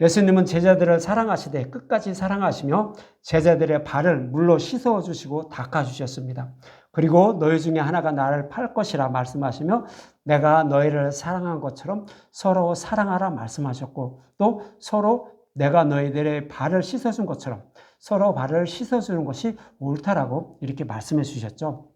예수님은 제자들을 사랑하시되 끝까지 사랑하시며 제자들의 발을 물로 씻어주시고 닦아주셨습니다. 그리고 너희 중에 하나가 나를 팔 것이라 말씀하시며 내가 너희를 사랑한 것처럼 서로 사랑하라 말씀하셨고 또 서로 내가 너희들의 발을 씻어준 것처럼 서로 발을 씻어주는 것이 옳다라고 이렇게 말씀해 주셨죠.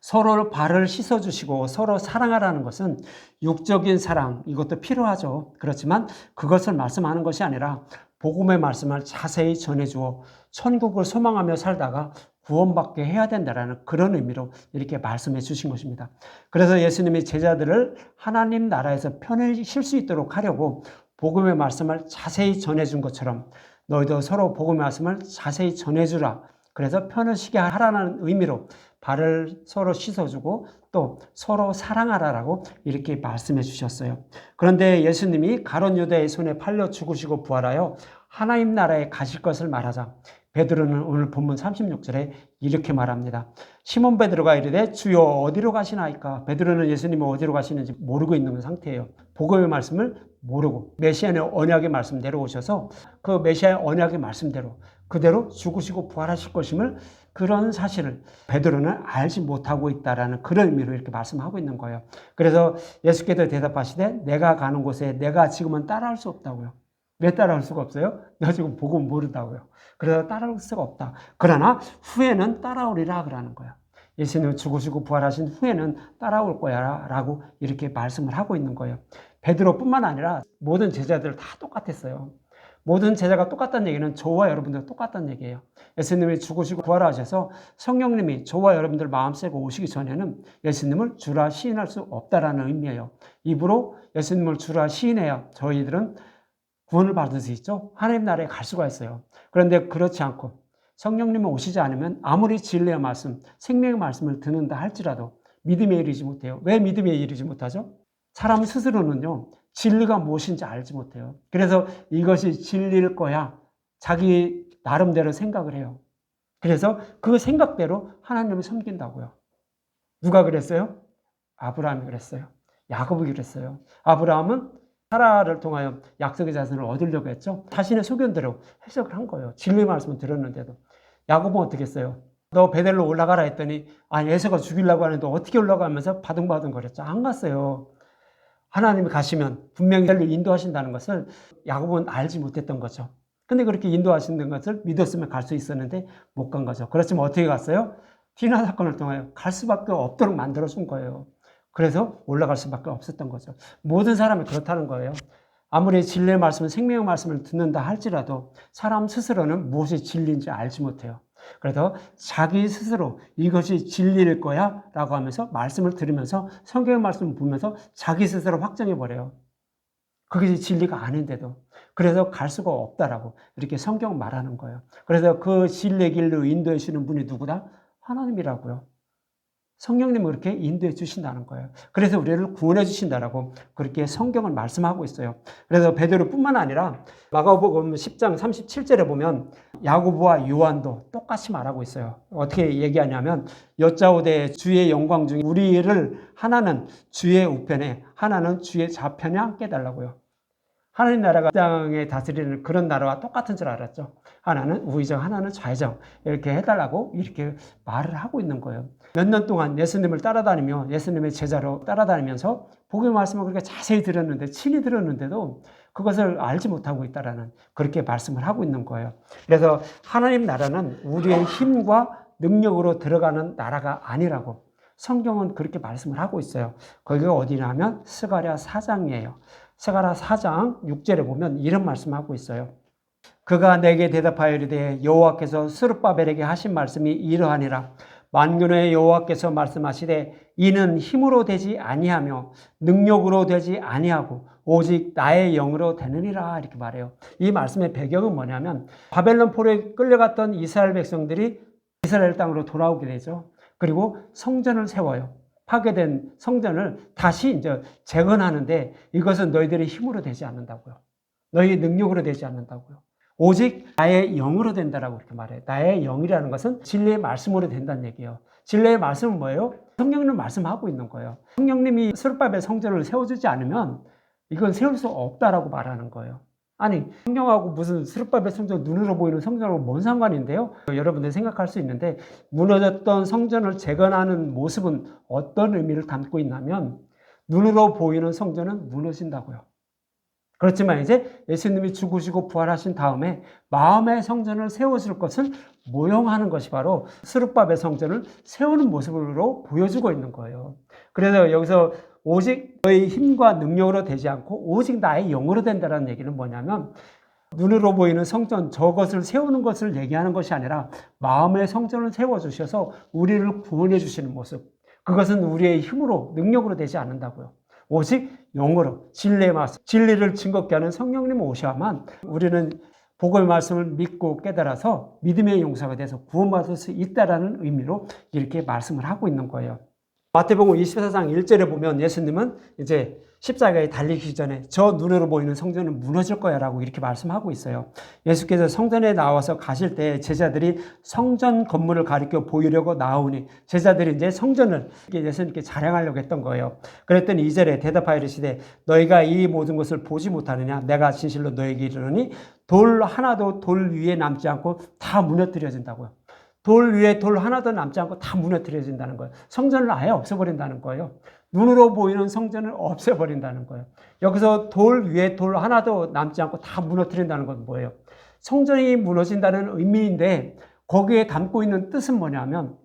서로 발을 씻어주시고 서로 사랑하라는 것은 육적인 사랑, 이것도 필요하죠. 그렇지만 그것을 말씀하는 것이 아니라 복음의 말씀을 자세히 전해주어 천국을 소망하며 살다가 구원받게 해야 된다는 그런 의미로 이렇게 말씀해 주신 것입니다. 그래서 예수님이 제자들을 하나님 나라에서 편히 쉴 수 있도록 하려고 복음의 말씀을 자세히 전해준 것처럼 너희도 서로 복음의 말씀을 자세히 전해주라. 그래서 편을 쉬게 하라는 의미로 발을 서로 씻어주고 또 서로 사랑하라라고 이렇게 말씀해 주셨어요. 그런데 예수님이 가룟 유다의 손에 팔려 죽으시고 부활하여 하나님 나라에 가실 것을 말하자 베드로는 오늘 본문 36절에 이렇게 말합니다. 시몬 베드로가 이르되 주여 어디로 가시나이까? 베드로는 예수님이 어디로 가시는지 모르고 있는 상태예요. 복음의 말씀을 모르고 메시아의 언약의 말씀대로 오셔서 그 메시아의 언약의 말씀대로 그대로 죽으시고 부활하실 것임을 그런 사실을 베드로는 알지 못하고 있다라는 그런 의미로 이렇게 말씀하고 있는 거예요. 그래서 예수께서 대답하시되 내가 가는 곳에 내가 지금은 따라올 수 없다고요. 왜 따라올 수가 없어요? 너 지금 복음 모른다고요. 그래서 따라올 수가 없다. 그러나 후에는 따라오리라 그러는 거예요. 예수님은 죽으시고 부활하신 후에는 따라올 거야 라고 이렇게 말씀을 하고 있는 거예요. 베드로뿐만 아니라 모든 제자들 다 똑같았어요. 모든 제자가 똑같다는 얘기는 저와 여러분들 똑같다는 얘기예요. 예수님이 죽으시고 부활하셔서 성령님이 저와 여러분들 마음속에 오시기 전에는 예수님을 주라 시인할 수 없다라는 의미예요. 입으로 예수님을 주라 시인해야 저희들은 구원을 받을 수 있죠. 하나님 나라에 갈 수가 있어요. 그런데 그렇지 않고 성령님이 오시지 않으면 아무리 진리의 말씀, 생명의 말씀을 듣는다 할지라도 믿음에 이르지 못해요. 왜 믿음에 이르지 못하죠? 사람 스스로는요. 진리가 무엇인지 알지 못해요. 그래서 이것이 진리일 거야. 자기 나름대로 생각을 해요. 그래서 그 생각대로 하나님을 섬긴다고요. 누가 그랬어요? 아브라함이 그랬어요. 야곱이 그랬어요. 아브라함은 사라를 통하여 약속의 자손을 얻으려고 했죠. 자신의 소견대로 해석을 한 거예요. 진리의 말씀을 들었는데도. 야곱은 어떻게 했어요? 너 베델로 올라가라 했더니 아니 에서가 죽이려고 하는데 어떻게 올라가면서 바둥바둥 거렸죠. 안 갔어요. 하나님이 가시면 분명히 인도하신다는 것을 야곱은 알지 못했던 거죠. 근데 그렇게 인도하시는 것을 믿었으면 갈 수 있었는데 못 간 거죠. 그렇지만 어떻게 갔어요? 디나 사건을 통하여 갈 수밖에 없도록 만들어준 거예요. 그래서 올라갈 수밖에 없었던 거죠. 모든 사람이 그렇다는 거예요. 아무리 진리의 말씀을 생명의 말씀을 듣는다 할지라도 사람 스스로는 무엇이 진리인지 알지 못해요. 그래서 자기 스스로 이것이 진리일 거야 라고 하면서 말씀을 들으면서 성경의 말씀을 보면서 자기 스스로 확정해 버려요. 그게 진리가 아닌데도. 그래서 갈 수가 없다라고 이렇게 성경 말하는 거예요. 그래서 그 진리의 길로 인도해 주시는 분이 누구다? 하나님이라고요. 성령님은 그렇게 인도해 주신다는 거예요. 그래서 우리를 구원해 주신다라고 그렇게 성경을 말씀하고 있어요. 그래서 베드로뿐만 아니라 마가복음 10장 37절에 보면 야고보와 요한도 똑같이 말하고 있어요. 어떻게 얘기하냐면 여짜오되 주의 영광 중에 우리를 하나는 주의 우편에 하나는 주의 좌편에 앉게 해달라고요. 하나님 나라가 땅에 다스리는 그런 나라와 똑같은 줄 알았죠. 하나는 우의정, 하나는 좌의정 이렇게 해달라고 이렇게 말을 하고 있는 거예요. 몇 년 동안 예수님을 따라다니며 예수님의 제자로 따라다니면서 복음의 말씀을 그렇게 자세히 들었는데 친히 들었는데도 그것을 알지 못하고 있다라는 그렇게 말씀을 하고 있는 거예요. 그래서 하나님 나라는 우리의 힘과 능력으로 들어가는 나라가 아니라고 성경은 그렇게 말씀을 하고 있어요. 거기가 어디냐면 스가랴 4장이에요. 스가랴 4장 6절에 보면 이런 말씀하고 있어요. 그가 내게 대답하여 이르되 여호와께서 스룹바벨에게 하신 말씀이 이러하니라. 만군의 여호와께서 말씀하시되 이는 힘으로 되지 아니하며 능력으로 되지 아니하고 오직 나의 영으로 되느니라 이렇게 말해요. 이 말씀의 배경은 뭐냐면 바벨론 포로에 끌려갔던 이스라엘 백성들이 이스라엘 땅으로 돌아오게 되죠. 그리고 성전을 세워요. 파괴된 성전을 다시 이제 재건하는데 이것은 너희들의 힘으로 되지 않는다고요. 너희의 능력으로 되지 않는다고요. 오직 나의 영으로 된다라고 이렇게 말해요. 나의 영이라는 것은 진리의 말씀으로 된다는 얘기예요. 진리의 말씀은 뭐예요? 성령님 말씀하고 있는 거예요. 성령님이 스룹바벨 성전을 세워주지 않으면 이건 세울 수 없다라고 말하는 거예요. 아니, 성경하고 무슨 스룹바벨 성전, 눈으로 보이는 성전하고 뭔 상관인데요? 여러분들이 생각할 수 있는데, 무너졌던 성전을 재건하는 모습은 어떤 의미를 담고 있냐면, 눈으로 보이는 성전은 무너진다고요. 그렇지만 이제 예수님이 죽으시고 부활하신 다음에 마음의 성전을 세워줄 것을 모형하는 것이 바로 스룹바벨 성전을 세우는 모습으로 보여주고 있는 거예요. 그래서 여기서 오직 너의 힘과 능력으로 되지 않고 오직 나의 영으로 된다는 얘기는 뭐냐면, 눈으로 보이는 성전, 저것을 세우는 것을 얘기하는 것이 아니라 마음의 성전을 세워주셔서 우리를 구원해 주시는 모습, 그것은 우리의 힘으로 능력으로 되지 않는다고요. 오직 영으로 진리의 말씀, 진리를 증거케 하는 성령님 오셔야만 우리는 복음의 말씀을 믿고 깨달아서 믿음의 용사가 돼서 구원받을 수 있다라는 의미로 이렇게 말씀을 하고 있는 거예요. 마태복음 24장 1절에 보면 예수님은 이제 십자가에 달리기 전에 저 눈으로 보이는 성전은 무너질 거야 라고 이렇게 말씀하고 있어요. 예수께서 성전에 나와서 가실 때 제자들이 성전 건물을 가리켜 보이려고 나오니 제자들이 이제 성전을 예수님께 자랑하려고 했던 거예요. 그랬더니 2절에 대답하여 이르시되 너희가 이 모든 것을 보지 못하느냐? 내가 진실로 너희에게 이르노니 돌 하나도 돌 위에 남지 않고 다 무너뜨려진다고요. 돌 위에 돌 하나도 남지 않고 다 무너뜨려진다는 거예요. 성전을 아예 없애버린다는 거예요. 눈으로 보이는 성전을 없애버린다는 거예요. 여기서 돌 위에 돌 하나도 남지 않고 다 무너뜨린다는 건 뭐예요? 성전이 무너진다는 의미인데 거기에 담고 있는 뜻은 뭐냐면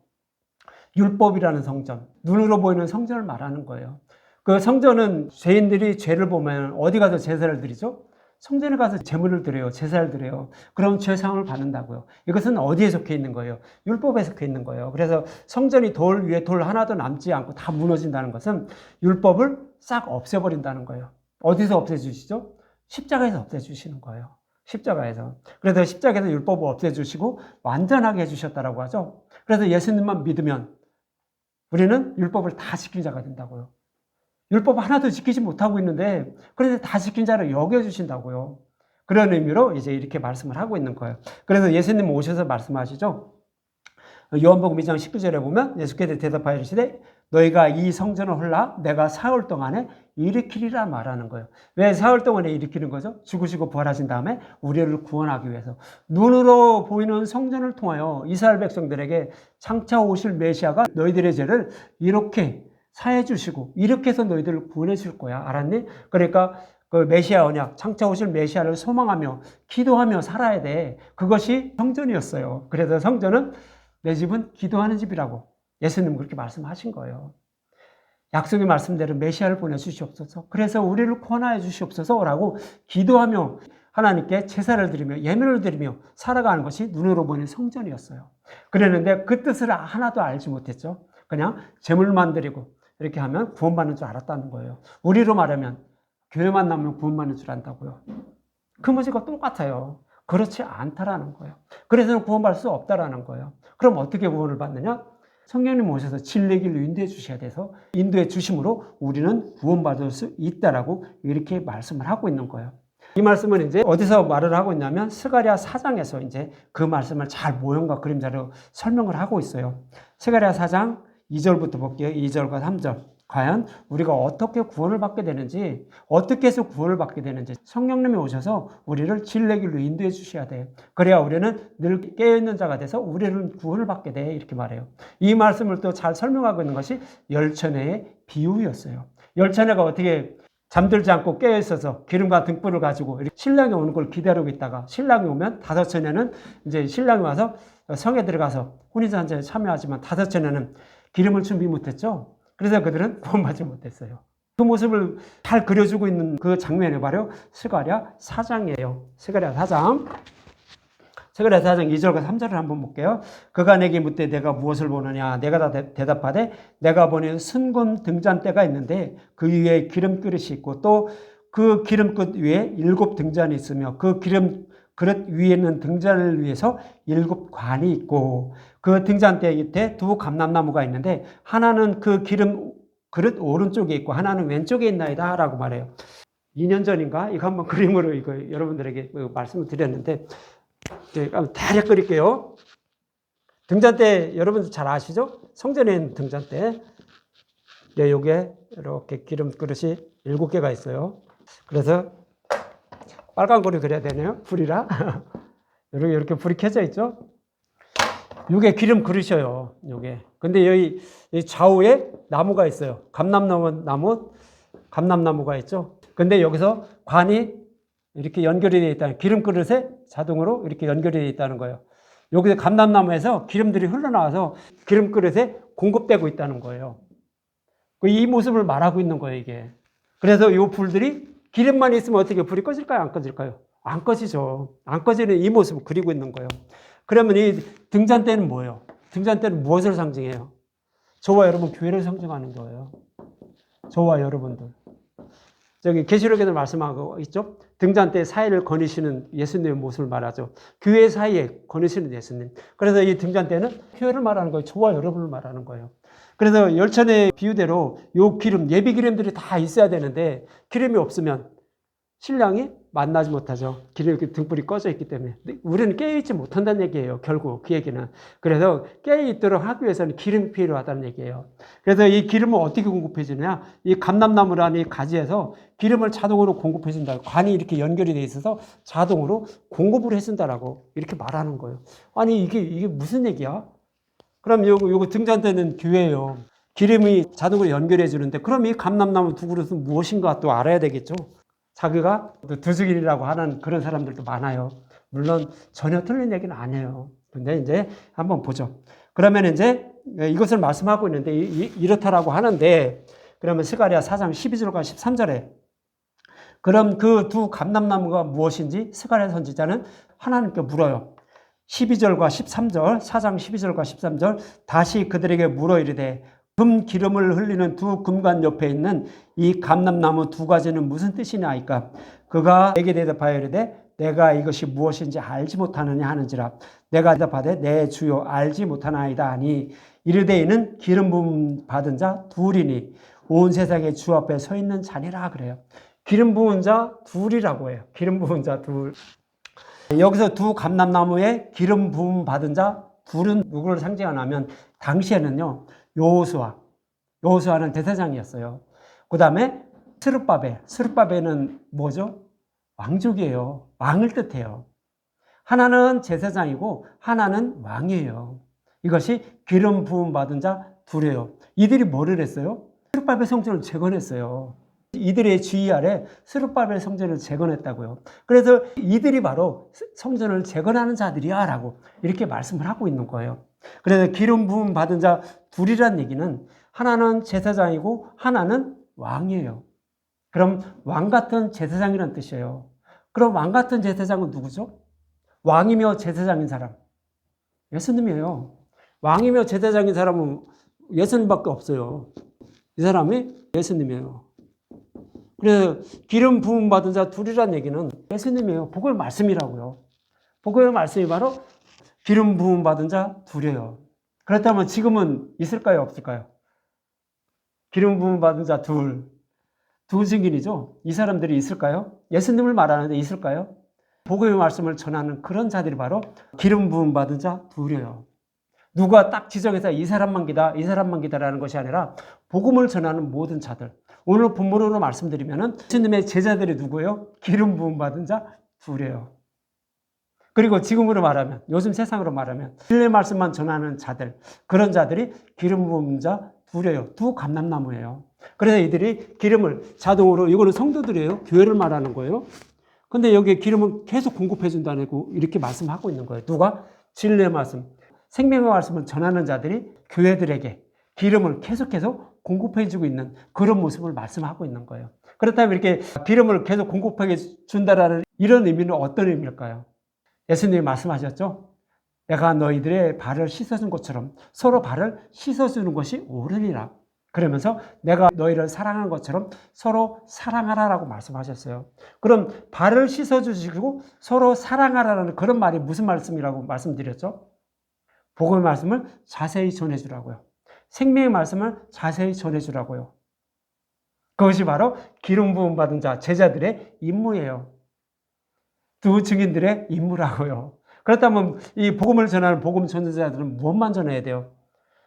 율법이라는 성전, 눈으로 보이는 성전을 말하는 거예요. 그 성전은 죄인들이 죄를 보면 어디 가서 제사를 드리죠? 성전에 가서 제물을 드려요. 제사를 드려요. 그럼 죄사함을 받는다고요. 이것은 어디에 적혀 있는 거예요? 율법에 적혀 있는 거예요. 그래서 성전이 돌 위에 돌 하나도 남지 않고 다 무너진다는 것은 율법을 싹 없애버린다는 거예요. 어디서 없애주시죠? 십자가에서 없애주시는 거예요. 십자가에서. 그래서 십자가에서 율법을 없애주시고 완전하게 해주셨다라고 하죠. 그래서 예수님만 믿으면 우리는 율법을 다 지킨 자가 된다고요. 율법 하나도 지키지 못하고 있는데 그런데 다 지킨 자를 여겨주신다고요. 그런 의미로 이제 이렇게 말씀을 하고 있는 거예요. 그래서 예수님 오셔서 말씀하시죠. 요한복음 2장 19절에 보면 예수께서 대답하여 이르시되 너희가 이 성전을 헐라 내가 사흘 동안에 일으키리라 말하는 거예요. 왜 사흘 동안에 일으키는 거죠? 죽으시고 부활하신 다음에 우리를 구원하기 위해서 눈으로 보이는 성전을 통하여 이스라엘 백성들에게 장차 오실 메시아가 너희들의 죄를 이렇게 사해 주시고 이렇게 해서 너희들을 구원해 줄 거야. 알았니? 그러니까 그 메시아 언약, 장차 오실 메시아를 소망하며 기도하며 살아야 돼. 그것이 성전이었어요. 그래서 성전은 내 집은 기도하는 집이라고 예수님 그렇게 말씀하신 거예요. 약속의 말씀대로 메시아를 보내주시옵소서. 그래서 우리를 구원하여 주시옵소서라고 기도하며 하나님께 제사를 드리며 예물을 드리며 살아가는 것이 눈으로 보이는 성전이었어요. 그랬는데 그 뜻을 하나도 알지 못했죠. 그냥 제물만 드리고 이렇게 하면 구원받는 줄 알았다는 거예요. 우리로 말하면 교회만 나오면 구원받는 줄 안다고요. 그 문제가 똑같아요. 그렇지 않다라는 거예요. 그래서는 구원받을 수 없다라는 거예요. 그럼 어떻게 구원을 받느냐? 성령님 오셔서 진리의 길로 인도해 주셔야 돼서 인도해 주심으로 우리는 구원받을 수 있다라고 이렇게 말씀을 하고 있는 거예요. 이 말씀은 이제 어디서 말을 하고 있냐면 스가랴 4장에서 이제 그 말씀을 잘 모형과 그림자로 설명을 하고 있어요. 스가랴 4장 2절부터 볼게요. 2절과 3절. 과연 우리가 어떻게 구원을 받게 되는지, 어떻게 해서 구원을 받게 되는지 성령님이 오셔서 우리를 진리의 길로 인도해 주셔야 돼요. 그래야 우리는 늘 깨어있는 자가 돼서 우리를 구원을 받게 돼. 이렇게 말해요. 이 말씀을 또 잘 설명하고 있는 것이 열처녀의 비유였어요. 열처녀가 어떻게 잠들지 않고 깨어있어서 기름과 등불을 가지고 신랑이 오는 걸 기다리고 있다가 신랑이 오면 다섯 처녀는 이제 신랑이 와서 성에 들어가서 혼인잔치에 참여하지만 다섯 처녀는 기름을 준비 못했죠. 그래서 그들은 구원받지 못했어요. 그 모습을 잘 그려주고 있는 그 장면이 바로 스가랴 4장이에요. 스가랴 4장 2절과 3절을 한번 볼게요. 그가 내게 묻되 내가 무엇을 보느냐? 내가 다 대답하되 내가 보는 순금 등잔대가 있는데 그 위에 기름 그릇이 있고 또 그 기름끝 위에 7 등잔이 있으며 그 기름 그릇 위에는 등잔을 위해서 7 관이 있고 그 등잔대 밑에 2 감람나무가 있는데 하나는 그 기름 그릇 오른쪽에 있고 하나는 왼쪽에 있나이다 라고 말해요. 2년 전인가 이거 한번 그림으로 이거 여러분들에게 말씀을 드렸는데 대략 그릴게요. 등잔대 여러분들 잘 아시죠? 성전에 있는 등잔대. 네, 요게 이렇게 기름 그릇이 7개가 있어요. 그래서 빨간 거를 그려야 되네요. 불이라. 이렇게 불이 켜져 있죠. 요게 기름 그릇이에요. 요게. 근데 여기 좌우에 나무가 있어요. 감람나무가 있죠. 근데 여기서 관이 이렇게 연결이 되어 있다는, 기름 그릇에 자동으로 이렇게 연결이 되어 있다는 거예요. 여기서 감람나무에서 기름들이 흘러나와서 기름 그릇에 공급되고 있다는 거예요. 이 모습을 말하고 있는 거예요, 이게. 그래서 이 불들이 기름만 있으면 어떻게 불이 꺼질까요? 안 꺼질까요? 안 꺼지죠. 안 꺼지는 이 모습을 그리고 있는 거예요. 그러면 이 등잔대는 뭐예요? 등잔대는 무엇을 상징해요? 저와 여러분 교회를 상징하는 거예요. 저와 여러분들. 저기 계시록에도 말씀하고 있죠. 등잔대 사이를 거니시는 예수님의 모습을 말하죠. 교회 사이에 거니시는 예수님. 그래서 이 등잔대는 교회를 말하는 거예요. 저와 여러분을 말하는 거예요. 그래서 열천의 비유대로 요 기름, 예비 기름들이 다 있어야 되는데 기름이 없으면 신랑이 만나지 못하죠. 기름이 등불이 꺼져 있기 때문에. 우리는 깨어있지 못한다는 얘기예요. 결국 그 얘기는. 그래서 깨어있도록 하기 위해서는 기름이 필요하다는 얘기예요. 그래서 이 기름을 어떻게 공급해 주느냐. 이 감람나무라는 이 가지에서 기름을 자동으로 공급해 준다. 관이 이렇게 연결이 돼 있어서 자동으로 공급을 해준다라고 이렇게 말하는 거예요. 아니 이게 무슨 얘기야? 그럼 요거 등잔대는 교회예요. 기름이 자동으로 연결해 주는데 그럼 이 감람나무 두 그릇은 무엇인가 또 알아야 되겠죠. 자기가 두둑이라고 하는 그런 사람들도 많아요. 물론 전혀 틀린 얘기는 아니에요. 근데 이제 한번 보죠. 그러면 이제 이것을 말씀하고 있는데 이렇다라고 하는데 그러면 스가랴 4장 12절과 13절에 그럼 그 두 감람나무가 무엇인지 스가랴 선지자는 하나님께 물어요. 12절과 13절, 4장 12절과 13절 다시 그들에게 물어 이르되 금 기름을 흘리는 두 금관 옆에 있는 이 감람나무 두 가지는 무슨 뜻이냐이까 그가 내게 대답하여 이르되 내가 이것이 무엇인지 알지 못하느냐 하는지라 내가 대답하되 내 주여 알지 못하나이다 하니 이르되 이는 기름 부음 받은 자 둘이니 온 세상의 주 앞에 서 있는 자니라 그래요. 기름 부은 자 둘이라고 해요. 기름 부은 자 둘. 여기서 두 감람나무에 기름 부음 받은 자 둘은 누구를 상징하냐면 당시에는요. 여호수아는 대제사장이었어요. 그 다음에 스룹바벨은 뭐죠? 왕족이에요. 왕을 뜻해요. 하나는 제사장이고 하나는 왕이에요. 이것이 기름 부음 받은 자 둘이에요. 이들이 뭐를 했어요? 스룹바벨 성전을 재건했어요. 이들의 지휘 아래 스룹바벨 성전을 재건했다고요. 그래서 이들이 바로 성전을 재건하는 자들이야 라고 이렇게 말씀을 하고 있는 거예요. 그래서 기름 부음 받은 자 둘이란 얘기는 하나는 제사장이고 하나는 왕이에요. 그럼 왕 같은 제사장이란 뜻이에요. 그럼 왕 같은 제사장은 누구죠? 왕이며 제사장인 사람. 예수님이에요. 왕이며 제사장인 사람은 예수님밖에 없어요. 이 사람이 예수님이에요. 그래서 기름 부음 받은 자 둘이란 얘기는 예수님이에요. 복음의 말씀이라고요. 복음의 말씀이 바로 기름 부음 받은 자 둘이에요. 그렇다면 지금은 있을까요? 없을까요? 기름 부음 받은 자 두 증인이죠. 이 사람들이 있을까요? 예수님을 말하는데 있을까요? 복음의 말씀을 전하는 그런 자들이 바로 기름 부음 받은 자 둘이에요. 누가 딱 지정해서 이 사람만 기다라는 것이 아니라 복음을 전하는 모든 자들. 오늘 본문으로 말씀드리면은 예수님의 제자들이 누구예요? 기름 부음 받은 자 둘이에요. 그리고 지금으로 말하면, 요즘 세상으로 말하면 진리의 말씀만 전하는 자들, 그런 자들이 기름 부은 자 둘이에요. 두 감람나무예요. 그래서 이들이 기름을 자동으로, 이거는 성도들이에요. 교회를 말하는 거예요. 근데 여기에 기름은 계속 공급해 준다고 이렇게 말씀하고 있는 거예요. 누가? 진리의 말씀, 생명의 말씀을 전하는 자들이 교회들에게 기름을 계속 공급해 주고 있는 그런 모습을 말씀하고 있는 거예요. 그렇다면 이렇게 기름을 계속 공급해 준다라는 이런 의미는 어떤 의미일까요? 예수님이 말씀하셨죠? 내가 너희들의 발을 씻어준 것처럼 서로 발을 씻어주는 것이 옳으니라. 그러면서 내가 너희를 사랑한 것처럼 서로 사랑하라라고 말씀하셨어요. 그럼 발을 씻어주시고 서로 사랑하라는 그런 말이 무슨 말씀이라고 말씀드렸죠? 복음의 말씀을 자세히 전해주라고요. 생명의 말씀을 자세히 전해주라고요. 그것이 바로 기름 부음 받은 자, 제자들의 임무예요. 두 증인들의 임무라고요. 그렇다면 이 복음을 전하는 복음 전도자들은 무엇만 전해야 돼요?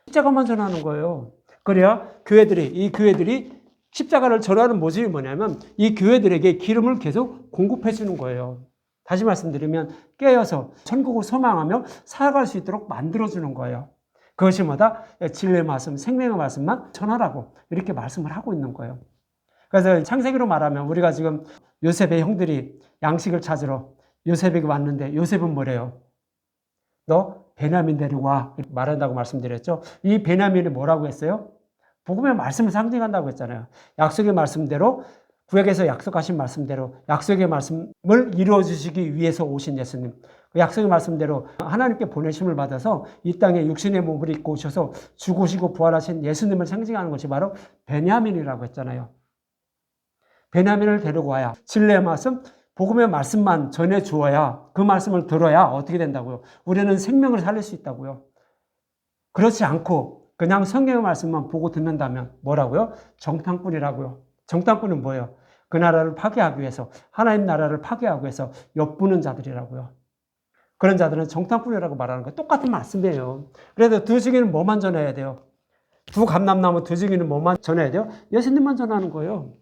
십자가만 전하는 거예요. 그래야 이 교회들이 십자가를 전하는 모습이 뭐냐면 이 교회들에게 기름을 계속 공급해 주는 거예요. 다시 말씀드리면 깨어서 천국을 소망하며 살아갈 수 있도록 만들어주는 거예요. 그것이 뭐다? 진리의 말씀, 생명의 말씀만 전하라고 이렇게 말씀을 하고 있는 거예요. 그래서 창세기로 말하면 우리가 지금 요셉의 형들이 양식을 찾으러 요셉에게 왔는데 요셉은 뭐래요? 너 베냐민 데리고 와 말한다고 말씀드렸죠. 이 베냐민이 뭐라고 했어요? 복음의 말씀을 상징한다고 했잖아요. 약속의 말씀대로 구약에서 약속하신 말씀대로 약속의 말씀을 이루어 주시기 위해서 오신 예수님. 그 약속의 말씀대로 하나님께 보내심을 받아서 이 땅에 육신의 몸을 입고 오셔서 죽으시고 부활하신 예수님을 상징하는 것이 바로 베냐민이라고 했잖아요. 베냐민을 데리고 와야 진리의 말씀, 복음의 말씀만 전해 주어야 그 말씀을 들어야 어떻게 된다고요? 우리는 생명을 살릴 수 있다고요. 그렇지 않고 그냥 성경의 말씀만 보고 듣는다면 뭐라고요? 정탐꾼이라고요. 정탐꾼은 뭐예요? 그 나라를 파괴하기 위해서, 하나님 나라를 파괴하기 위해서 엿부는 자들이라고요. 그런 자들은 정탐꾼이라고 말하는 거예요. 똑같은 말씀이에요. 그래서 두 증인은 뭐만 전해야 돼요? 두 감람나무 두 증인은 뭐만 전해야 돼요? 예수님만 전하는 거예요.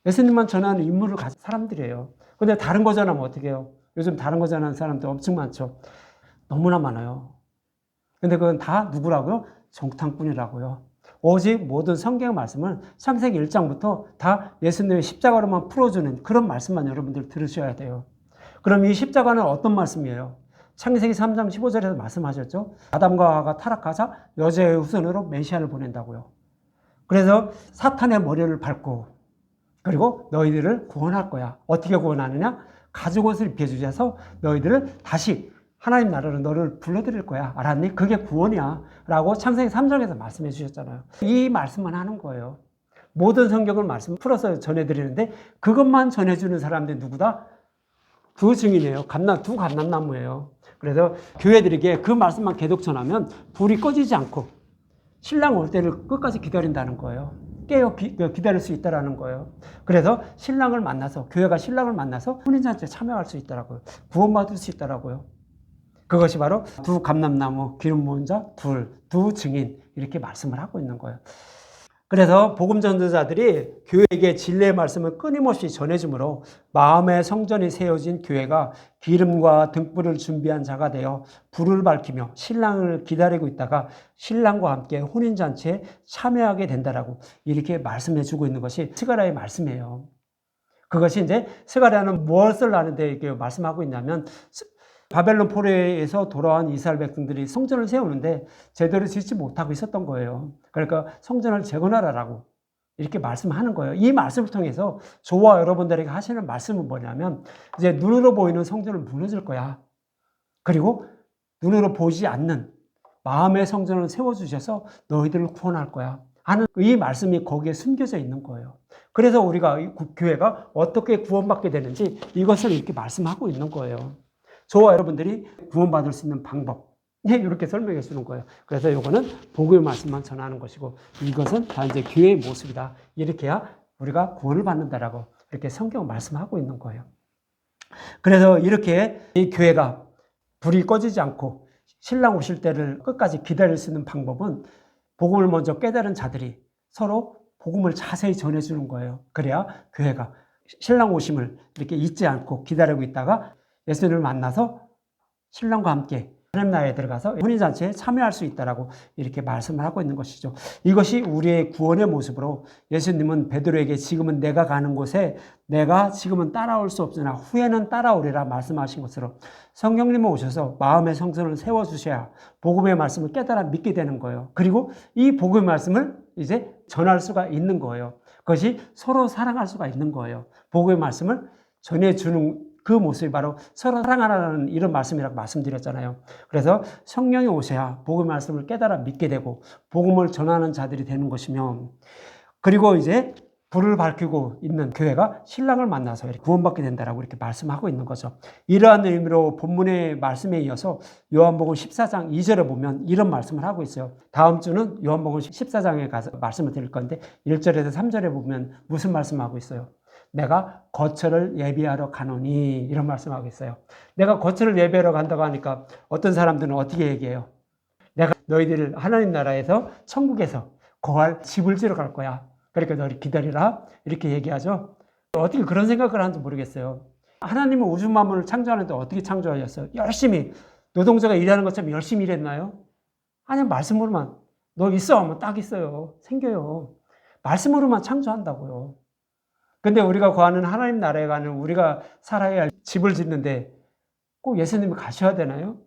예수님만 전하는 인물을 가진 사람들이에요. 근데 다른 거 전하면 어떻게 해요? 요즘 다른 거 전하는 사람들 엄청 많죠. 너무나 많아요. 근데 그건 다 누구라고요? 정탐꾼이라고요. 오직 모든 성경 말씀은 창세기 1장부터 다 예수님의 십자가로만 풀어주는 그런 말씀만 여러분들 들으셔야 돼요. 그럼 이 십자가는 어떤 말씀이에요? 창세기 3장 15절에서 말씀하셨죠. 아담과 하와가 타락하자 여자의 후손으로 메시아를 보낸다고요. 그래서 사탄의 머리를 밟고 그리고 너희들을 구원할 거야. 어떻게 구원하느냐? 가죽옷을 입혀주셔서 너희들을 다시 하나님 나라로 너를 불러드릴 거야. 알았니? 그게 구원이야. 라고 창세기 3장에서 말씀해 주셨잖아요. 이 말씀만 하는 거예요. 모든 성경을 말씀 풀어서 전해드리는데 그것만 전해주는 사람들이 누구다? 두 증인이에요. 두 감람나무예요. 그래서 교회들에게 그 말씀만 계속 전하면 불이 꺼지지 않고 신랑 올 때를 끝까지 기다린다는 거예요. 깨어 기다릴 수 있다는 거예요. 그래서 신랑을 만나서, 교회가 신랑을 만나서 혼인잔치에 참여할 수 있더라고요. 구원받을 수 있더라고요. 그것이 바로 두 감람나무, 기름 부은 자, 두 증인 이렇게 말씀을 하고 있는 거예요. 그래서 복음 전도자들이 교회에게 진리의 말씀을 끊임없이 전해주므로 마음의 성전이 세워진 교회가 기름과 등불을 준비한 자가 되어 불을 밝히며 신랑을 기다리고 있다가 신랑과 함께 혼인잔치에 참여하게 된다라고 이렇게 말씀해주고 있는 것이 스가랴의 말씀이에요. 그것이 이제 스가랴는 무엇을 하는데 이렇게 말씀하고 있냐면 바벨론 포로에서 돌아온 이스라엘 백성들이 성전을 세우는데 제대로 짓지 못하고 있었던 거예요. 그러니까 성전을 재건하라라고 이렇게 말씀하는 거예요. 이 말씀을 통해서 저와 여러분들에게 하시는 말씀은 뭐냐면 이제 눈으로 보이는 성전을 무너질 거야. 그리고 눈으로 보이지 않는 마음의 성전을 세워주셔서 너희들을 구원할 거야. 하는 이 말씀이 거기에 숨겨져 있는 거예요. 그래서 우리가 교회가 어떻게 구원받게 되는지 이것을 이렇게 말씀하고 있는 거예요. 저와 여러분들이 구원받을 수 있는 방법. 이렇게 설명해 주는 거예요. 그래서 이거는 복음의 말씀만 전하는 것이고 이것은 다 이제 교회의 모습이다. 이렇게 해야 우리가 구원을 받는다라고 이렇게 성경 말씀하고 있는 거예요. 그래서 이렇게 이 교회가 불이 꺼지지 않고 신랑 오실 때를 끝까지 기다릴 수 있는 방법은 복음을 먼저 깨달은 자들이 서로 복음을 자세히 전해주는 거예요. 그래야 교회가 신랑 오심을 이렇게 잊지 않고 기다리고 있다가 예수님을 만나서 신랑과 함께 하나님 나라에 들어가서 혼인잔치에 참여할 수 있다라고 이렇게 말씀을 하고 있는 것이죠. 이것이 우리의 구원의 모습으로 예수님은 베드로에게 지금은 내가 가는 곳에 내가 지금은 따라올 수 없으나 후에는 따라오리라 말씀하신 것으로 성령님이 오셔서 마음의 성전을 세워주셔야 복음의 말씀을 깨달아 믿게 되는 거예요. 그리고 이 복음의 말씀을 이제 전할 수가 있는 거예요. 그것이 서로 사랑할 수가 있는 거예요. 복음의 말씀을 전해주는 그 모습이 바로 서로 사랑하라는 이런 말씀이라고 말씀드렸잖아요. 그래서 성령이 오셔야 복음의 말씀을 깨달아 믿게 되고 복음을 전하는 자들이 되는 것이며 그리고 이제 불을 밝히고 있는 교회가 신랑을 만나서 구원받게 된다라고 이렇게 말씀하고 있는 거죠. 이러한 의미로 본문의 말씀에 이어서 요한복음 14장 2절에 보면 이런 말씀을 하고 있어요. 다음 주는 요한복음 14장에 가서 말씀을 드릴 건데 1절에서 3절에 보면 무슨 말씀하고 있어요? 내가 거처를 예비하러 가노니 이런 말씀하고 있어요. 내가 거처를 예비하러 간다고 하니까 어떤 사람들은 어떻게 얘기해요? 내가 너희들을 하나님 나라에서 천국에서 거할 집을 지러 갈 거야. 그러니까 너를 기다리라. 이렇게 얘기하죠. 어떻게 그런 생각을 하는지 모르겠어요. 하나님은 우주 만물을 창조하는데 어떻게 창조하셨어요? 열심히 노동자가 일하는 것처럼 열심히 일했나요? 아니, 말씀으로만 너 있어 하면 딱 있어요. 생겨요. 말씀으로만 창조한다고요. 근데 우리가 구하는 하나님 나라에 가는 우리가 살아야 할 집을 짓는데 꼭 예수님이 가셔야 되나요?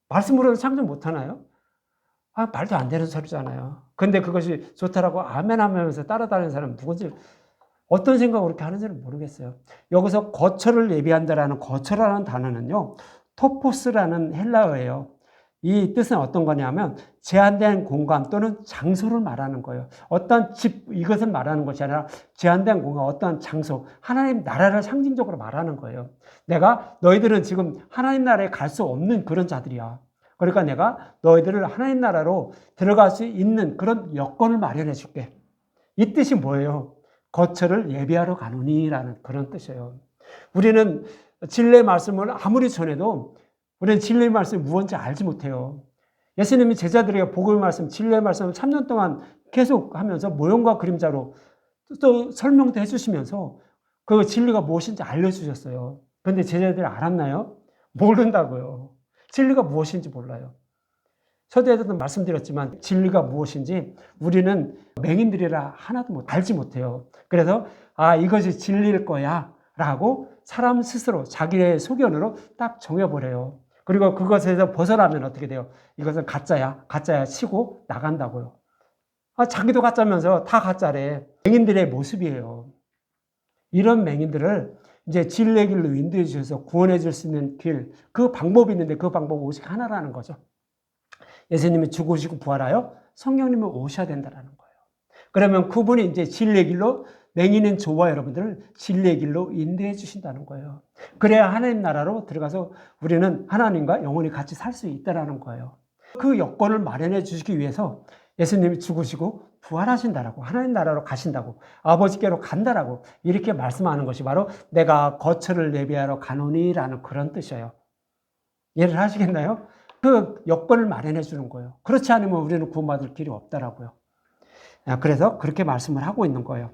말씀으로는 창조 못하나요? 아, 말도 안 되는 소리잖아요. 근데 그것이 좋다라고 아멘 하면서 따라다니는 사람은 누군지, 어떤 생각으로 그렇게 하는지는 모르겠어요. 여기서 거처를 예비한다라는 거처라는 단어는요, 토포스라는 헬라어예요. 이 뜻은 어떤 거냐면 제한된 공간 또는 장소를 말하는 거예요. 어떤 집, 이것을 말하는 것이 아니라 제한된 공간, 어떤 장소, 하나님 나라를 상징적으로 말하는 거예요. 내가 너희들은 지금 하나님 나라에 갈 수 없는 그런 자들이야. 그러니까 내가 너희들을 하나님 나라로 들어갈 수 있는 그런 여건을 마련해 줄게. 이 뜻이 뭐예요? 거처를 예비하러 가노니라는 그런 뜻이에요. 우리는 진리의 말씀을 아무리 전해도 우리는 진리의 말씀이 무엇인지 알지 못해요. 예수님이 제자들에게 복음의 말씀, 진리의 말씀을 3년 동안 계속 하면서 모형과 그림자로 또 설명도 해주시면서 그 진리가 무엇인지 알려주셨어요. 그런데 제자들이 알았나요? 모른다고요. 진리가 무엇인지 몰라요. 서두에도 말씀드렸지만 진리가 무엇인지 우리는 맹인들이라 하나도 알지 못해요. 그래서 이것이 진리일 거야 라고 사람 스스로 자기의 소견으로 딱 정해버려요. 그리고 그것에서 벗어나면 어떻게 돼요? 이것은 가짜야 치고 나간다고요. 자기도 가짜면서 다 가짜래. 맹인들의 모습이에요. 이런 맹인들을 이제 진리의 길로 인도해 주셔서 구원해 줄 수 있는 길, 그 방법이 있는데 그 방법은 오직 하나라는 거죠. 예수님이 죽으시고 부활하여 성령님이 오셔야 된다는 거예요. 그러면 그분이 이제 진리의 길로 맹인인 저와 여러분들을 진리의 길로 인도해 주신다는 거예요. 그래야 하나님 나라로 들어가서 우리는 하나님과 영원히 같이 살 수 있다는 거예요. 그 여건을 마련해 주시기 위해서 예수님이 죽으시고 부활하신다라고, 하나님 나라로 가신다고, 아버지께로 간다라고 이렇게 말씀하는 것이 바로 내가 거처를 예비하러 가노니라는 그런 뜻이에요. 이해를 하시겠나요? 그 여건을 마련해 주는 거예요. 그렇지 않으면 우리는 구원받을 길이 없다라고요. 그래서 그렇게 말씀을 하고 있는 거예요.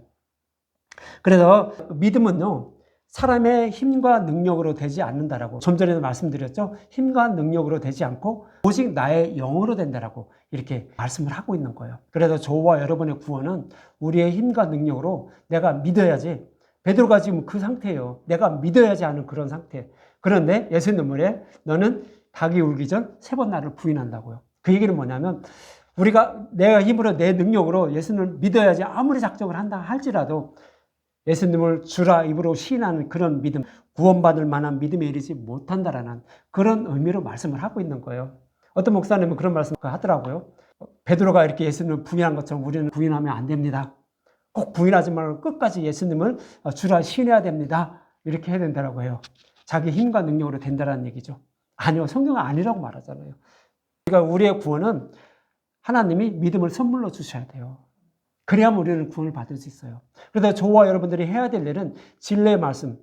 그래서 믿음은요, 사람의 힘과 능력으로 되지 않는다라고 좀 전에도 말씀드렸죠. 힘과 능력으로 되지 않고 오직 나의 영으로 된다라고 이렇게 말씀을 하고 있는 거예요. 그래서 저와 여러분의 구원은 우리의 힘과 능력으로 내가 믿어야지. 베드로가 지금 그 상태예요. 내가 믿어야지 하는 그런 상태. 그런데 예수님 말에 너는 닭이 울기 전 3번 나를 부인한다고요. 그 얘기는 뭐냐면 우리가 내가 힘으로 내 능력으로 예수님을 믿어야지 아무리 작정을 한다 할지라도 예수님을 주라 입으로 시인하는 그런 믿음, 구원받을 만한 믿음에 이르지 못한다라는 그런 의미로 말씀을 하고 있는 거예요. 어떤 목사님은 그런 말씀을 하더라고요. 베드로가 이렇게 예수님을 부인한 것처럼 우리는 부인하면 안 됩니다. 꼭 부인하지 말고 끝까지 예수님을 주라 시인해야 됩니다. 이렇게 해야 된다고 해요. 자기 힘과 능력으로 된다는 얘기죠. 아니요, 성경은 아니라고 말하잖아요. 그러니까 우리의 구원은 하나님이 믿음을 선물로 주셔야 돼요. 그래야만 우리는 구원을 받을 수 있어요. 그래서 저와 여러분들이 해야 될 일은 진리의 말씀,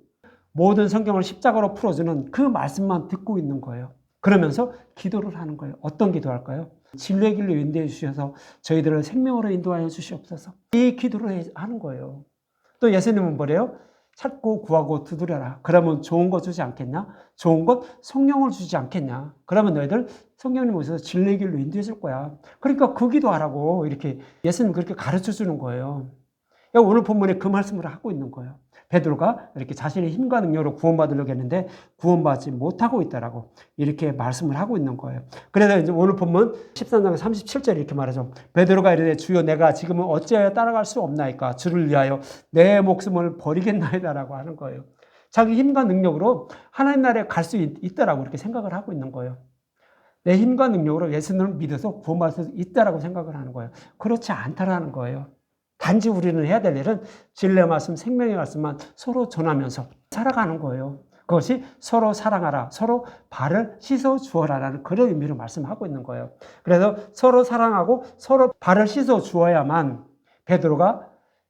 모든 성경을 십자가로 풀어주는 그 말씀만 듣고 있는 거예요. 그러면서 기도를 하는 거예요. 어떤 기도할까요? 진리의 길로 인도해 주셔서 저희들을 생명으로 인도하여 주시옵소서. 이 기도를 하는 거예요. 또 예수님은 뭐래요? 찾고 구하고 두드려라. 그러면 좋은 거 주지 않겠냐? 좋은 것 성령을 주지 않겠냐? 그러면 너희들 성령님 오셔서 진리의 길로 인도해 줄 거야. 그러니까 그 기도하라고 이렇게 예수님 그렇게 가르쳐 주는 거예요. 오늘 본문에 그 말씀을 하고 있는 거예요. 베드로가 이렇게 자신의 힘과 능력으로 구원받으려고 했는데 구원받지 못하고 있다라고 이렇게 말씀을 하고 있는 거예요. 그래서 이제 오늘 본문 13장 37절에 이렇게 말하죠. 베드로가 이르되 주여 내가 지금은 어찌하여 따라갈 수 없나이까? 주를 위하여 내 목숨을 버리겠나이다라고 하는 거예요. 자기 힘과 능력으로 하나님 나라에 갈 수 있다라고 이렇게 생각을 하고 있는 거예요. 내 힘과 능력으로 예수님을 믿어서 구원받을 수 있다라고 생각을 하는 거예요. 그렇지 않다라는 거예요. 단지 우리는 해야 될 일은 진리의 말씀, 생명의 말씀만 서로 전하면서 살아가는 거예요. 그것이 서로 사랑하라, 서로 발을 씻어 주어라라는 그런 의미로 말씀하고 있는 거예요. 그래서 서로 사랑하고 서로 발을 씻어 주어야만 베드로가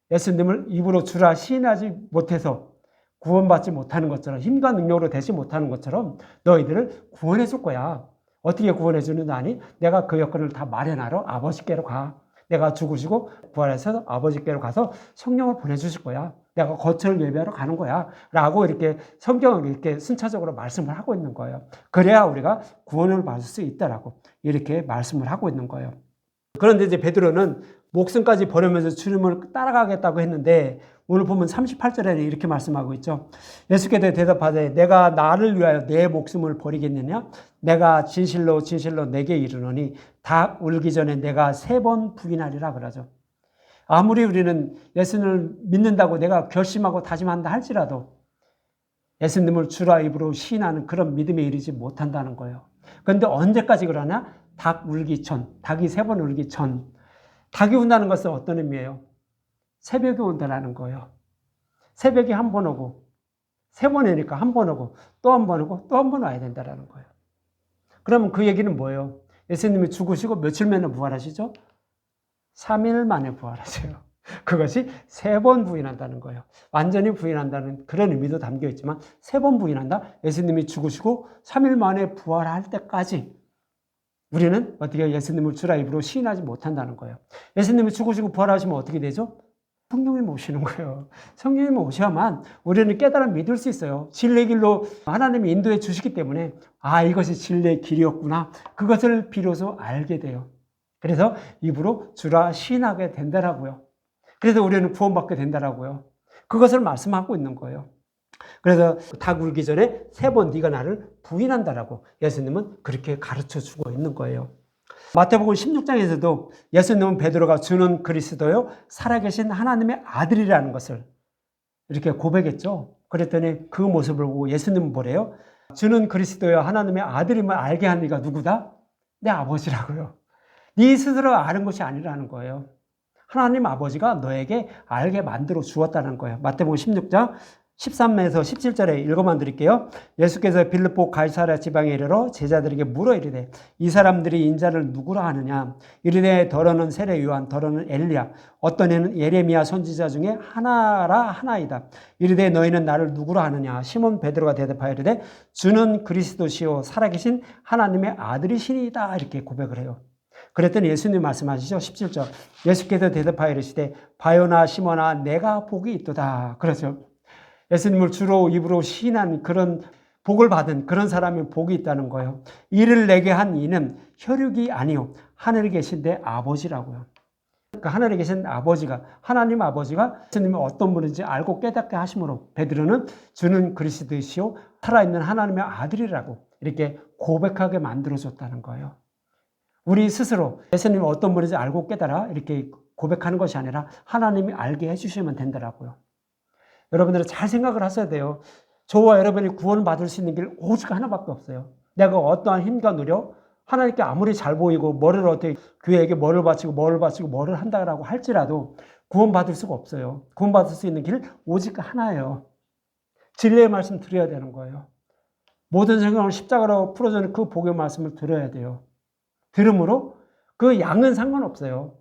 예수님을 입으로 주라 시인하지 못해서 구원받지 못하는 것처럼 힘과 능력으로 되지 못하는 것처럼 너희들을 구원해 줄 거야. 어떻게 구원해 주는지 아니? 내가 그 여건을 다 마련하러 아버지께로 가. 내가 죽으시고 부활해서 아버지께로 가서 성령을 보내주실 거야. 내가 거처를 예비하러 가는 거야. 라고 이렇게 성경을 이렇게 순차적으로 말씀을 하고 있는 거예요. 그래야 우리가 구원을 받을 수 있다라고 이렇게 말씀을 하고 있는 거예요. 그런데 이제 베드로는 목숨까지 버리면서 주님을 따라가겠다고 했는데 오늘 보면 38절에는 이렇게 말씀하고 있죠. 예수께서 대답하되 내가 나를 위하여 내 목숨을 버리겠느냐? 내가 진실로 진실로 내게 이르노니 닭 울기 전에 내가 3번 부인하리라 그러죠. 아무리 우리는 예수님을 믿는다고 내가 결심하고 다짐한다 할지라도 예수님을 주라 입으로 시인하는 그런 믿음에 이르지 못한다는 거예요. 그런데 언제까지 그러냐? 닭 울기 전, 닭이 3번 울기 전. 닭이 운다는 것은 어떤 의미예요? 새벽에 온다는 거예요. 새벽에 한 번 오고 3번 오니까 한 번 오고 또 한 번 오고 또 한 번 와야 된다는 거예요. 그러면 그 얘기는 뭐예요? 예수님이 죽으시고 며칠 만에 부활하시죠? 3일 만에 부활하세요. 그것이 3번 부인한다는 거예요. 완전히 부인한다는 그런 의미도 담겨 있지만 3번 부인한다? 예수님이 죽으시고 3일 만에 부활할 때까지 우리는 어떻게 예수님을 주라 입으로 시인하지 못한다는 거예요. 예수님이 죽으시고 부활하시면 어떻게 되죠? 성령님이 오시는 거예요. 성령님이 오셔야만 우리는 깨달아 믿을 수 있어요. 진리의 길로 하나님이 인도해 주시기 때문에 이것이 진리의 길이었구나. 그것을 비로소 알게 돼요. 그래서 입으로 주라 시인하게 된다라고요. 그래서 우리는 구원받게 된다라고요. 그것을 말씀하고 있는 거예요. 그래서 닭 울기 전에 3번 네가 나를 부인한다라고 예수님은 그렇게 가르쳐 주고 있는 거예요. 마태복음 16장에서도 예수님은 베드로가 주는 그리스도요 살아계신 하나님의 아들이라는 것을 이렇게 고백했죠. 그랬더니 그 모습을 보고 예수님은 뭐래요? 주는 그리스도요 하나님의 아들임을 알게 한 이가 누구다? 내 아버지라고요. 네 스스로 아는 것이 아니라는 거예요. 하나님 아버지가 너에게 알게 만들어 주었다는 거예요. 마태복음 16장 13에서 17절에 읽어만 드릴게요. 예수께서 빌립보 가이사랴 지방에 이르러 제자들에게 물어 이르되 이 사람들이 인자를 누구라 하느냐? 이르되 더러는 세례 요한, 더러는 엘리야, 어떤 이는 예레미야 선지자 중에 하나라 하나이다. 이르되 너희는 나를 누구라 하느냐? 시몬 베드로가 대답하여 이르되 주는 그리스도시요 살아계신 하나님의 아들이시니이다. 이렇게 고백을 해요. 그랬더니 예수님 말씀하시죠. 17절. 예수께서 대답하여 이르시되 바요나 시몬아 내가 복이 있도다. 그렇죠. 예수님을 주로 입으로 시인한 그런 복을 받은 그런 사람이 복이 있다는 거예요. 이를 내게 한 이는 혈육이 아니요 하늘에 계신 내 아버지라고요. 그러니까 하늘에 계신 아버지가 하나님 아버지가 예수님이 어떤 분인지 알고 깨닫게 하심으로 베드로는 주는 그리스도이시요 살아있는 하나님의 아들이라고 이렇게 고백하게 만들어줬다는 거예요. 우리 스스로 예수님이 어떤 분인지 알고 깨달아 이렇게 고백하는 것이 아니라 하나님이 알게 해주시면 된다고요. 여러분들은 잘 생각을 하셔야 돼요. 저와 여러분이 구원받을 수 있는 길 오직 하나밖에 없어요. 내가 어떠한 힘과 노력, 하나님께 아무리 잘 보이고 뭐를 어떻게 교회에게 뭐를 바치고 한다라고 할지라도 구원받을 수가 없어요. 구원받을 수 있는 길 오직 하나예요. 진리의 말씀 드려야 되는 거예요. 모든 생각을 십자가로 풀어주는 그 복의 말씀을 들어야 돼요. 들음으로 그 양은 상관없어요.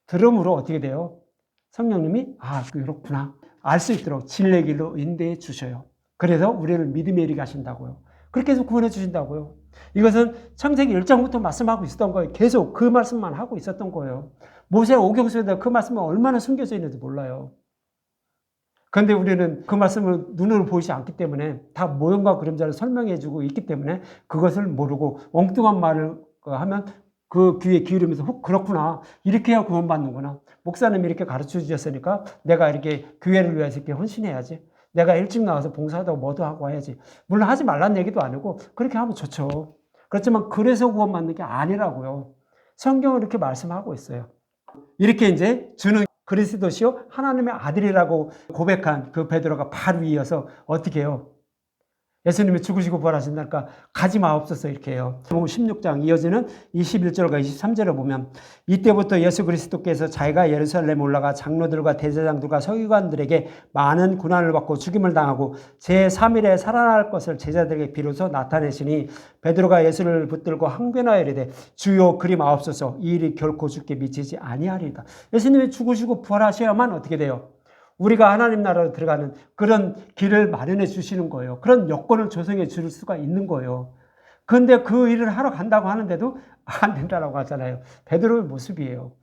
들음으로 어떻게 돼요? 성령님이 그렇구나. 알 수 있도록 진리의 길로 인도해 주셔요. 그래서 우리를 믿음에 이르게 하신다고요. 그렇게 해서 구원해 주신다고요. 이것은 창세기 1장부터 말씀하고 있었던 거예요. 계속 그 말씀만 하고 있었던 거예요. 모세 오경수에다 그 말씀은 얼마나 숨겨져 있는지 몰라요. 그런데 우리는 그 말씀을 눈으로 보이지 않기 때문에 다 모형과 그림자를 설명해 주고 있기 때문에 그것을 모르고 엉뚱한 말을 하면 그 귀에 기울이면서 그렇구나. 이렇게 해야 구원받는구나. 목사님이 이렇게 가르쳐 주셨으니까 내가 이렇게 교회를 위해서 이렇게 헌신해야지. 내가 일찍 나와서 봉사도 뭐도 하고 해야지. 물론 하지 말라는 얘기도 아니고 그렇게 하면 좋죠. 그렇지만 그래서 구원받는 게 아니라고요. 성경은 이렇게 말씀하고 있어요. 이렇게 이제 주는 그리스도시요 하나님의 아들이라고 고백한 그 베드로가 바로 이어서 어떻게 해요? 예수님이 죽으시고 부활하신다니까 가지 마옵소서 이렇게 해요. 16장 이어지는 21절과 23절을 보면 이때부터 예수 그리스도께서 자기가 예루살렘 올라가 장로들과 대제장들과 서기관들에게 많은 고난을 받고 죽임을 당하고 제3일에 살아날 것을 제자들에게 비로소 나타내시니 베드로가 예수를 붙들고 항변하여 이르되 주여 그리 마옵소서 이 일이 결코 죽게 미치지 아니하리이다. 예수님이 죽으시고 부활하셔야만 어떻게 돼요? 우리가 하나님 나라로 들어가는 그런 길을 마련해 주시는 거예요. 그런 여건을 조성해 줄 수가 있는 거예요. 그런데 그 일을 하러 간다고 하는데도 안 된다라고 하잖아요. 베드로의 모습이에요.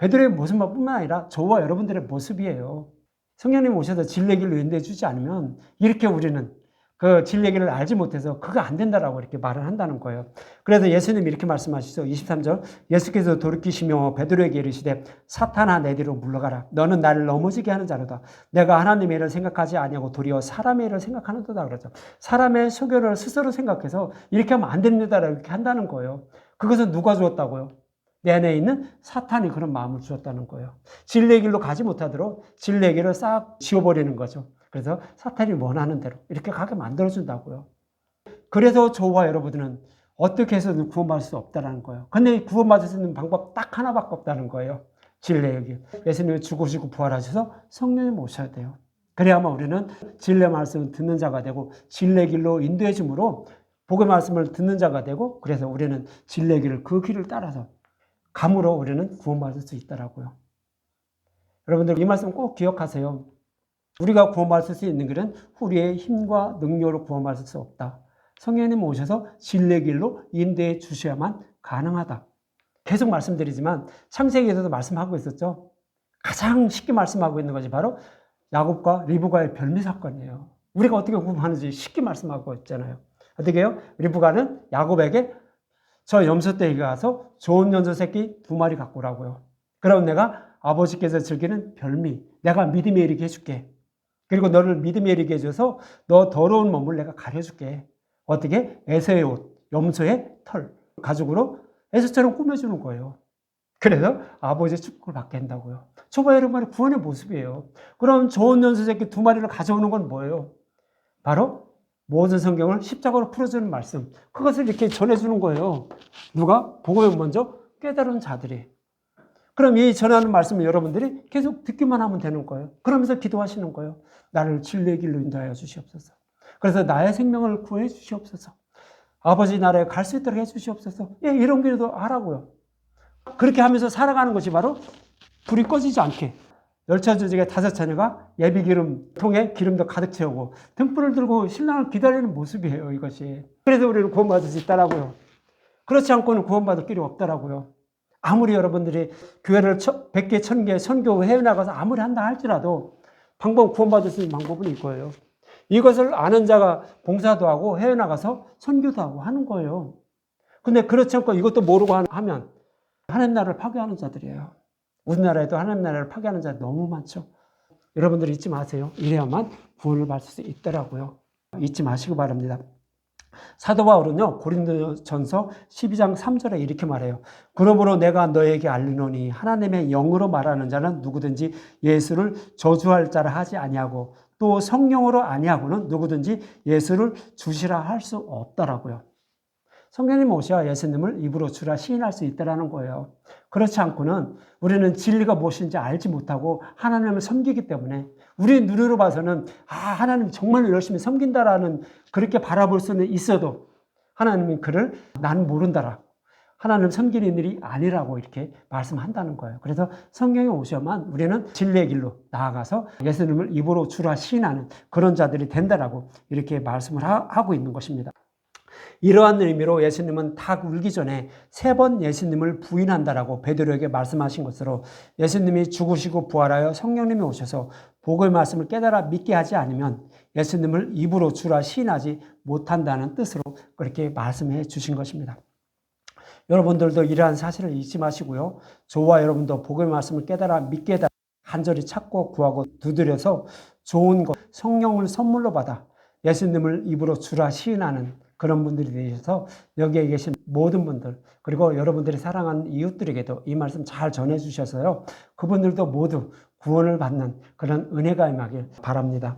베드로의 모습뿐만 아니라 저와 여러분들의 모습이에요. 성령님 오셔서 진리의 길로 인도해 주지 않으면 이렇게 우리는 그 진리의 길을 알지 못해서 그거 안 된다라고 이렇게 말을 한다는 거예요. 그래서 예수님이 이렇게 말씀하시죠. 23절 예수께서 돌이키시며 베드로에게 이르시되 사탄아 내 뒤로 물러가라. 너는 나를 넘어지게 하는 자로다. 내가 하나님의 일을 생각하지 아니하고 도리어 사람의 일을 생각하는도다 그러죠. 사람의 소견을 스스로 생각해서 이렇게 하면 안 됩니다라고 이렇게 한다는 거예요. 그것은 누가 주었다고요? 내 안에 있는 사탄이 그런 마음을 주었다는 거예요. 진리의 길로 가지 못하도록 진리의 길을 싹 지워버리는 거죠. 그래서 사탄이 원하는 대로 이렇게 가게 만들어준다고요. 그래서 저와 여러분들은 어떻게 해서든 구원받을 수 없다는 거예요. 근데 구원받을 수 있는 방법 딱 하나밖에 없다는 거예요. 진리의 길. 예수님이 죽으시고 부활하셔서 성령님 오셔야 돼요. 그래야만 우리는 진리의 말씀을 듣는 자가 되고 진리의 길로 인도해 줌으로 복의 말씀을 듣는 자가 되고 그래서 우리는 진리의 길을 그 길을 따라서 감으로 우리는 구원받을 수 있더라고요. 여러분들 이 말씀 꼭 기억하세요. 우리가 구원받을 수 있는 길은 우리의 힘과 능력으로 구원받을 수 없다. 성령님 오셔서 진리의 길로 인도해 주셔야만 가능하다. 계속 말씀드리지만 창세기에서도 말씀하고 있었죠. 가장 쉽게 말씀하고 있는 것이 바로 야곱과 리브가의 별미 사건이에요. 우리가 어떻게 구원하는지 쉽게 말씀하고 있잖아요. 어떻게 해요? 리브가는 야곱에게 저 염소떼에 가서 좋은 염소 새끼 2마리 갖고 오라고요. 그럼 내가 아버지께서 즐기는 별미, 내가 믿음에 이르게 해줄게. 그리고 너를 믿음에 이르게 해줘서 너 더러운 몸을 내가 가려줄게. 어떻게? 에서의 옷, 염소의 털 가죽으로 에서처럼 꾸며주는 거예요. 그래서 아버지의 축복을 받게 한다고요. 저와 여러분의 구원의 모습이에요. 그럼 좋은 염소 새끼 2마리를 가져오는 건 뭐예요? 바로 모든 성경을 십자가로 풀어주는 말씀. 그것을 이렇게 전해주는 거예요. 누가? 복음을 먼저 깨달은 자들이. 그럼 이 전하는 말씀을 여러분들이 계속 듣기만 하면 되는 거예요. 그러면서 기도하시는 거예요. 나를 진리의 길로 인도하여 주시옵소서. 그래서 나의 생명을 구해 주시옵소서. 아버지 나라에 갈 수 있도록 해 주시옵소서. 예, 이런 기도도 하라고요. 그렇게 하면서 살아가는 것이 바로 불이 꺼지지 않게. 열차 조직의 5처녀가 예비 기름 통에 기름도 가득 채우고 등불을 들고 신랑을 기다리는 모습이에요, 이것이. 그래서 우리는 구원받을 수 있다라고요. 그렇지 않고는 구원받을 길이 없다라고요. 아무리 여러분들이 교회를 100개, 1000개 선교 해외 나가서 아무리 한다 할지라도 구원받을 수 있는 방법은 이거예요. 이것을 아는 자가 봉사도 하고 해외 나가서 선교도 하고 하는 거예요. 근데 그렇지 않고 이것도 모르고 하면 하나님 나라를 파괴하는 자들이에요. 우리나라에도 하나님 나라를 파괴하는 자 너무 많죠. 여러분들 잊지 마세요. 이래야만 구원을 받을 수 있더라고요. 잊지 마시기 바랍니다. 사도 바울은요, 고린도전서 12장 3절에 이렇게 말해요. 그러므로 내가 너에게 알리노니 하나님의 영으로 말하는 자는 누구든지 예수를 저주할 자라 하지 아니하고 또 성령으로 아니하고는 누구든지 예수를 주시라 할 수 없다라고요. 성령님 오셔야 예수님을 입으로 주라 시인할 수 있다라는 거예요. 그렇지 않고는 우리는 진리가 무엇인지 알지 못하고 하나님을 섬기기 때문에 우리 눈으로 봐서는 하나님 정말 열심히 섬긴다라는 그렇게 바라볼 수는 있어도 하나님은 그를 나는 모른다라. 하나님 섬기는 일이 아니라고 이렇게 말씀한다는 거예요. 그래서 성경에 오셔야만 우리는 진리의 길로 나아가서 예수님을 입으로 주라 시인하는 그런 자들이 된다라고 이렇게 말씀을 하고 있는 것입니다. 이러한 의미로 예수님은 닭 울기 전에 3번 예수님을 부인한다라고 베드로에게 말씀하신 것으로 예수님이 죽으시고 부활하여 성령님이 오셔서 복의 말씀을 깨달아 믿게 하지 않으면 예수님을 입으로 주라 시인하지 못한다는 뜻으로 그렇게 말씀해 주신 것입니다. 여러분들도 이러한 사실을 잊지 마시고요. 저와 여러분도 복의 말씀을 깨달아 믿게 해달라 간절히 찾고 구하고 두드려서 좋은 것, 성령을 선물로 받아 예수님을 입으로 주라 시인하는 그런 분들이 되셔서 여기에 계신 모든 분들 그리고 여러분들이 사랑하는 이웃들에게도 이 말씀 잘 전해주셔서요. 그분들도 모두 구원을 받는 그런 은혜가 임하길 바랍니다.